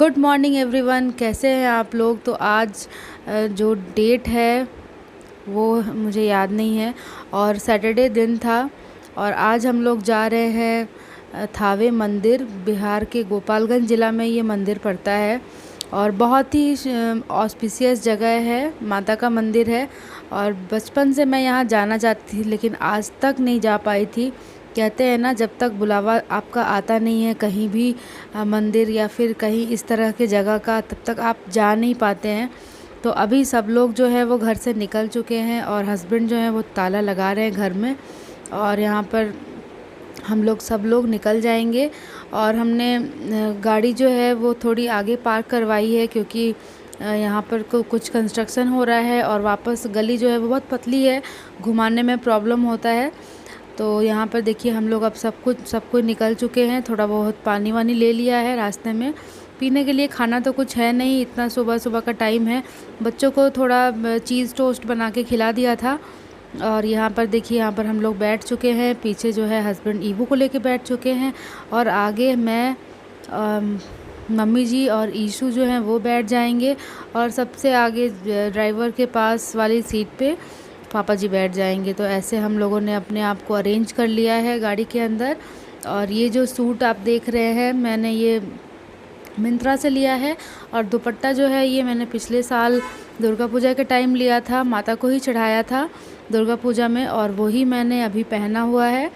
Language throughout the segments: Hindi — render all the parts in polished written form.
गुड मॉर्निंग एवरीवन, कैसे हैं आप लोग। तो आज जो डेट है वो मुझे याद नहीं है और सैटरडे दिन था और आज हम लोग जा रहे हैं थावे मंदिर। बिहार के गोपालगंज ज़िला में ये मंदिर पड़ता है और बहुत ही ऑस्पिशियस जगह है, माता का मंदिर है। और बचपन से मैं यहाँ जाना चाहती थी लेकिन आज तक नहीं जा पाई थी। कहते हैं ना, जब तक बुलावा आपका आता नहीं है कहीं भी मंदिर या फिर कहीं इस तरह के जगह का, तब तक आप जा नहीं पाते हैं। तो अभी सब लोग जो है वो घर से निकल चुके हैं और हस्बैंड जो है वो ताला लगा रहे हैं घर में। और यहाँ पर हम लोग सब लोग निकल जाएंगे और हमने गाड़ी जो है वो थोड़ी आगे पार्क करवाई है क्योंकि यहाँ पर कुछ कंस्ट्रक्शन हो रहा है और वापस गली जो है वो बहुत पतली है, घुमाने में प्रॉब्लम होता है। तो यहाँ पर देखिए हम लोग अब सब कुछ निकल चुके हैं। थोड़ा बहुत पानी वानी ले लिया है रास्ते में, पीने के लिए खाना तो कुछ है नहीं, इतना सुबह सुबह का टाइम है। बच्चों को थोड़ा चीज़ टोस्ट बना के खिला दिया था। और यहाँ पर देखिए, यहाँ पर हम लोग बैठ चुके हैं। पीछे जो है हस्बैंड ईवू को लेके बैठ चुके हैं और आगे मैं मम्मी जी और ईशू जो हैं वो बैठ जाएंगे और सबसे आगे ड्राइवर के पास वाली सीट पे पापा जी बैठ जाएंगे। तो ऐसे हम लोगों ने अपने आप को अरेंज कर लिया है गाड़ी के अंदर। और ये जो सूट आप देख रहे हैं, मैंने ये मिंत्रा से लिया है और दुपट्टा जो है ये मैंने पिछले साल दुर्गा पूजा के टाइम लिया था, माता को ही चढ़ाया था दुर्गा पूजा में, और वही मैंने अभी पहना हुआ है।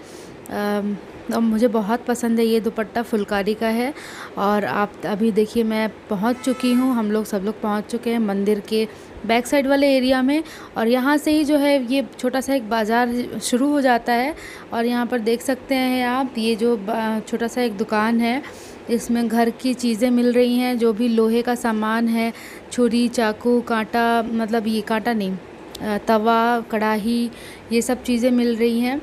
और मुझे बहुत पसंद है ये दुपट्टा, फुलकारी का है। और आप अभी देखिए मैं पहुंच चुकी हूँ, हम लोग सब लोग पहुंच चुके हैं मंदिर के बैक साइड वाले एरिया में। और यहाँ से ही जो है ये छोटा सा एक बाज़ार शुरू हो जाता है। और यहाँ पर देख सकते हैं आप, ये जो छोटा सा एक दुकान है, इसमें घर की चीज़ें मिल रही हैं, जो भी लोहे का सामान है, छुरी चाकू कांटा, मतलब ये कांटा नहीं, तवा कढ़ाई, ये सब चीज़ें मिल रही हैं।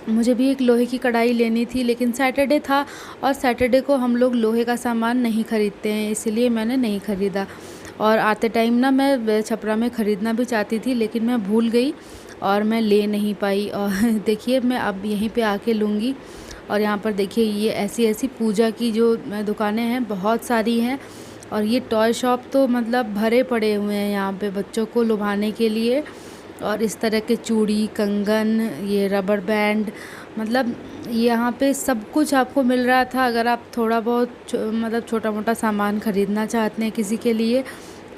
मुझे भी एक लोहे की कढ़ाई लेनी थी लेकिन सैटरडे था और सैटरडे को हम लोग लोहे का सामान नहीं ख़रीदते हैं, इसलिए मैंने नहीं ख़रीदा। और आते टाइम ना मैं छपरा में ख़रीदना भी चाहती थी लेकिन मैं भूल गई और मैं ले नहीं पाई। और देखिए मैं अब यहीं पे आके लूँगी। और यहाँ पर देखिए ये ऐसी ऐसी पूजा की जो दुकानें हैं बहुत सारी हैं। और ये टॉय शॉप तो मतलब भरे पड़े हुए हैं यहाँ पे बच्चों को लुभाने के लिए। और इस तरह के चूड़ी, कंगन, ये रबर बैंड, मतलब यहाँ पे सब कुछ आपको मिल रहा था। अगर आप थोड़ा बहुत मतलब छोटा मोटा सामान ख़रीदना चाहते हैं, किसी के लिए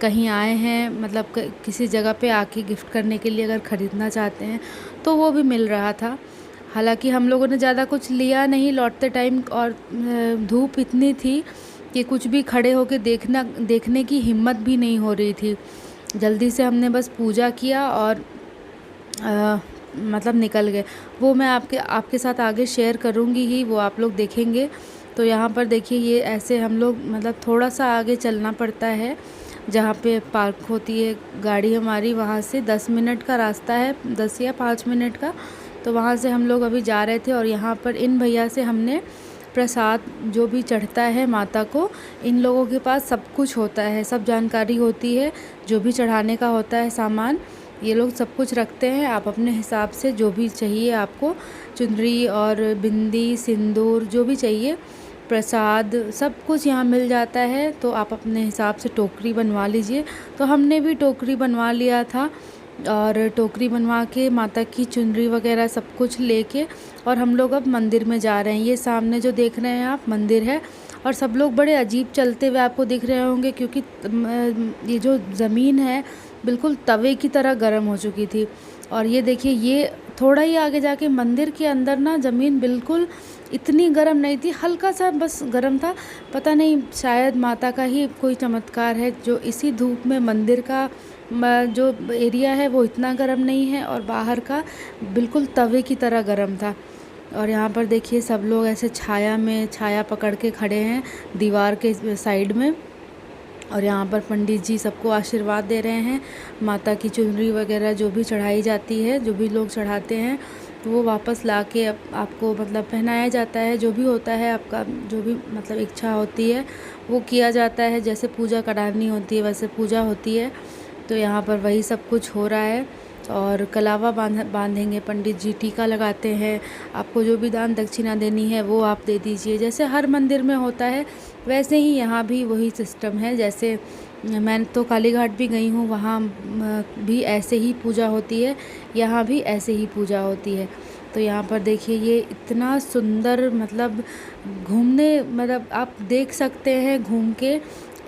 कहीं आए हैं, मतलब किसी जगह पे आके गिफ्ट करने के लिए अगर ख़रीदना चाहते हैं तो वो भी मिल रहा था। हालांकि हम लोगों ने ज़्यादा कुछ लिया नहीं लौटते टाइम, और धूप इतनी थी कि कुछ भी खड़े होके देखने की हिम्मत भी नहीं हो रही थी। जल्दी से हमने बस पूजा किया और मतलब निकल गए। वो मैं आपके साथ आगे शेयर करूँगी ही, वो आप लोग देखेंगे। तो यहाँ पर देखिए ये ऐसे हम लोग मतलब थोड़ा सा आगे चलना पड़ता है, जहाँ पे पार्क होती है गाड़ी हमारी, वहाँ से 10 मिनट का रास्ता है, 10 या 5 मिनट का। तो वहाँ से हम लोग अभी जा रहे थे और यहाँ पर इन भैया से हमने प्रसाद जो भी चढ़ता है माता को, इन लोगों के पास सब कुछ होता है, सब जानकारी होती है, जो भी चढ़ाने का होता है सामान ये लोग सब कुछ रखते हैं। आप अपने हिसाब से जो भी चाहिए आपको, चुनरी और बिंदी, सिंदूर, जो भी चाहिए, प्रसाद, सब कुछ यहाँ मिल जाता है। तो आप अपने हिसाब से टोकरी बनवा लीजिए। तो हमने भी टोकरी बनवा लिया था और टोकरी बनवा के माता की चुनरी वगैरह सब कुछ लेके और हम लोग अब मंदिर में जा रहे हैं। ये सामने जो देख रहे हैं आप मंदिर है और सब लोग बड़े अजीब चलते हुए आपको दिख रहे होंगे क्योंकि ये जो ज़मीन है बिल्कुल तवे की तरह गर्म हो चुकी थी। और ये देखिए ये थोड़ा ही आगे जाके मंदिर के अंदर ना ज़मीन बिल्कुल इतनी गर्म नहीं थी, हल्का सा बस गर्म था। पता नहीं, शायद माता का ही कोई चमत्कार है जो इसी धूप में मंदिर का जो एरिया है वो इतना गर्म नहीं है और बाहर का बिल्कुल तवे की तरह गर्म था। और यहाँ पर देखिए सब लोग ऐसे छाया पकड़ के खड़े हैं दीवार के साइड में। और यहाँ पर पंडित जी सबको आशीर्वाद दे रहे हैं। माता की चुनरी वगैरह जो भी चढ़ाई जाती है, जो भी लोग चढ़ाते हैं, तो वो वापस ला के आपको मतलब पहनाया जाता है। जो भी होता है आपका, जो भी मतलब इच्छा होती है वो किया जाता है। जैसे पूजा करानी होती है वैसे पूजा होती है। तो यहाँ पर वही सब कुछ हो रहा है। और कलावा बांधेंगे पंडित जी, टीका लगाते हैं। आपको जो भी दान दक्षिणा देनी है वो आप दे दीजिए। जैसे हर मंदिर में होता है वैसे ही यहाँ भी वही सिस्टम है। जैसे मैं तो काली घाट भी गई हूँ, वहाँ भी ऐसे ही पूजा होती है, यहाँ भी ऐसे ही पूजा होती है। तो यहाँ पर देखिए ये इतना सुंदर, मतलब घूमने, मतलब आप देख सकते हैं घूम के,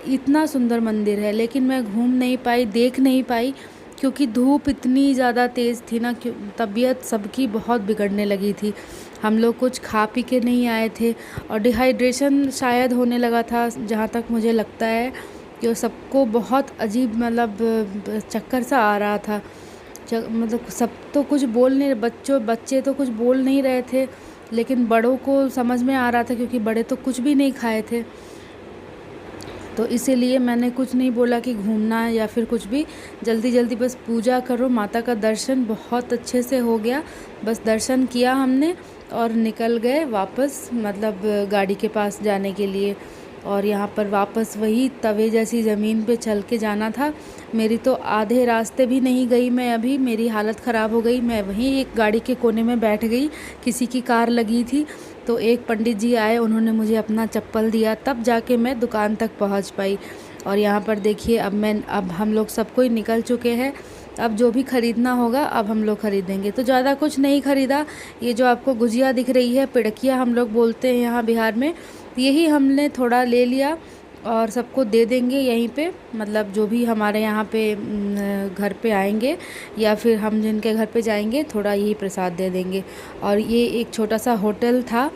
इतना सुंदर मंदिर है। लेकिन मैं घूम नहीं पाई, देख नहीं पाई, क्योंकि धूप इतनी ज़्यादा तेज़ थी ना, तबीयत सबकी बहुत बिगड़ने लगी थी। हम लोग कुछ खा पी के नहीं आए थे और डिहाइड्रेशन शायद होने लगा था, जहाँ तक मुझे लगता है कि सबको बहुत अजीब, मतलब चक्कर सा आ रहा था। मतलब सब तो कुछ बोल नहीं, बच्चे तो कुछ बोल नहीं रहे थे, लेकिन बड़ों को समझ में आ रहा था, क्योंकि बड़े तो कुछ भी नहीं खाए थे। तो इसीलिए मैंने कुछ नहीं बोला कि घूमना है या फिर कुछ भी, जल्दी जल्दी बस पूजा करो। माता का दर्शन बहुत अच्छे से हो गया, बस दर्शन किया हमने और निकल गए वापस, मतलब गाड़ी के पास जाने के लिए। और यहाँ पर वापस वही तवे जैसी ज़मीन पे चल के जाना था। मेरी तो आधे रास्ते भी नहीं गई मैं, अभी मेरी हालत ख़राब हो गई। मैं वहीं एक गाड़ी के कोने में बैठ गई, किसी की कार लगी थी, तो एक पंडित जी आए, उन्होंने मुझे अपना चप्पल दिया, तब जाके मैं दुकान तक पहुंच पाई। और यहाँ पर देखिए अब हम लोग सब कोई निकल चुके हैं। अब जो भी ख़रीदना होगा अब हम लोग ख़रीदेंगे। तो ज़्यादा कुछ नहीं ख़रीदा। ये जो आपको गुजिया दिख रही है, पिड़किया हम लोग बोलते हैं यहाँ बिहार में, यही हमने थोड़ा ले लिया और सबको दे देंगे यहीं पे। मतलब जो भी हमारे यहाँ पे घर पे आएंगे या फिर हम जिनके घर पे जाएंगे, थोड़ा यही प्रसाद दे देंगे। और ये एक छोटा सा होटल था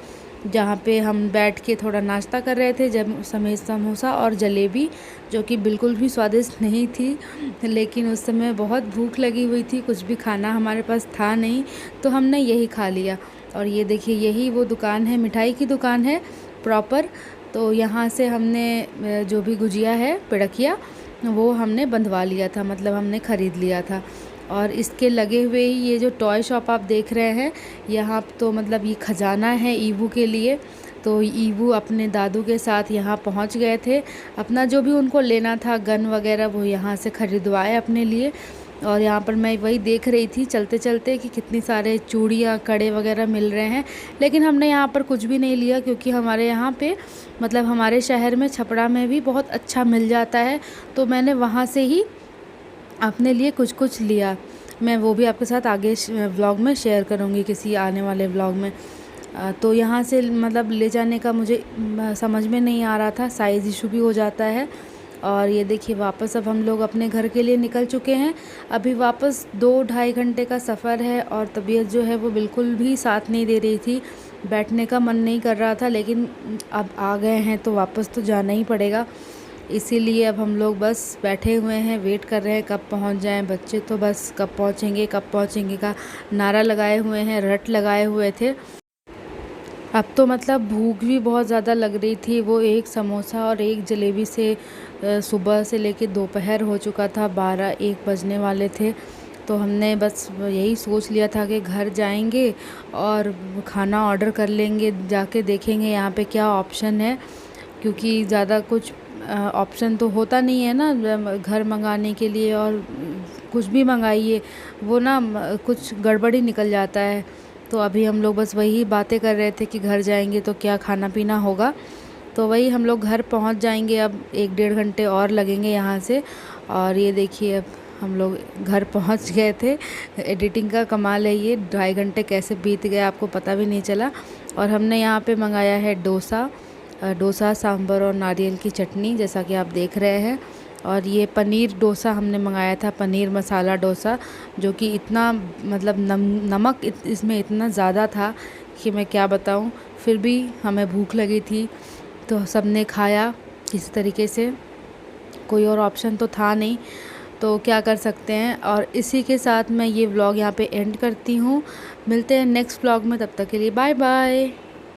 जहाँ पे हम बैठ के थोड़ा नाश्ता कर रहे थे, जब समोसा और जलेबी, जो कि बिल्कुल भी स्वादिष्ट नहीं थी, लेकिन उस समय बहुत भूख लगी हुई थी, कुछ भी खाना हमारे पास था नहीं, तो हमने यही खा लिया। और ये देखिए यही वो दुकान है, मिठाई की दुकान है प्रॉपर। तो यहाँ से हमने जो भी गुजिया है, पिड़किया, वो हमने बंधवा लिया था, मतलब हमने ख़रीद लिया था। और इसके लगे हुए ही ये जो टॉय शॉप आप देख रहे हैं, यहाँ तो मतलब ये खजाना है ईवू के लिए। तो ईवू अपने दादू के साथ यहाँ पहुँच गए थे, अपना जो भी उनको लेना था गन वगैरह वो यहाँ से ख़रीदवाए अपने लिए। और यहाँ पर मैं वही देख रही थी चलते चलते कि कितनी सारे चूड़ियाँ, कड़े वगैरह मिल रहे हैं, लेकिन हमने यहाँ पर कुछ भी नहीं लिया, क्योंकि हमारे यहाँ पे, मतलब हमारे शहर में छपरा में भी बहुत अच्छा मिल जाता है। तो मैंने वहाँ से ही अपने लिए कुछ कुछ लिया। मैं वो भी आपके साथ आगे व्लॉग में शेयर करूँगी, किसी आने वाले व्लॉग में। तो यहाँ से मतलब ले जाने का मुझे समझ में नहीं आ रहा था, साइज़ इशू भी हो जाता है। और ये देखिए वापस अब हम लोग अपने घर के लिए निकल चुके हैं। अभी वापस 2-2.5 घंटे का सफ़र है और तबीयत जो है वो बिल्कुल भी साथ नहीं दे रही थी, बैठने का मन नहीं कर रहा था, लेकिन अब आ गए हैं तो वापस तो जाना ही पड़ेगा। इसीलिए अब हम लोग बस बैठे हुए हैं, वेट कर रहे हैं कब पहुंच जाएं। बच्चे तो बस कब पहुंचेंगे का नारा लगाए हुए हैं, रट लगाए हुए थे। अब तो मतलब भूख भी बहुत ज़्यादा लग रही थी। वो एक समोसा और एक जलेबी से सुबह से लेके दोपहर हो चुका था, 12-1 बजने वाले थे। तो हमने बस यही सोच लिया था कि घर जाएंगे और खाना ऑर्डर कर लेंगे, जाके देखेंगे यहाँ पे क्या ऑप्शन है, क्योंकि ज़्यादा कुछ ऑप्शन तो होता नहीं है ना घर मंगाने के लिए। और कुछ भी मंगाइए वो ना कुछ गड़बड़ी निकल जाता है। तो अभी हम लोग बस वही बातें कर रहे थे कि घर जाएंगे तो क्या खाना पीना होगा। तो वही हम लोग घर पहुंच जाएंगे, अब 1-1.5 घंटे और लगेंगे यहाँ से। और ये देखिए अब हम लोग घर पहुंच गए थे। एडिटिंग का कमाल है, ये 2.5 घंटे कैसे बीत गए आपको पता भी नहीं चला। और हमने यहाँ पे मंगाया है डोसा, सांभर और नारियल की चटनी, जैसा कि आप देख रहे हैं। और ये पनीर डोसा हमने मंगाया था, पनीर मसाला डोसा, जो कि इतना मतलब नमक इसमें इतना ज़्यादा था कि मैं क्या बताऊं। फिर भी हमें भूख लगी थी तो सबने खाया किसी तरीके से, कोई और ऑप्शन तो था नहीं, तो क्या कर सकते हैं। और इसी के साथ मैं ये व्लॉग यहाँ पे एंड करती हूँ। मिलते हैं नेक्स्ट व्लॉग में, तब तक के लिए बाय बाय।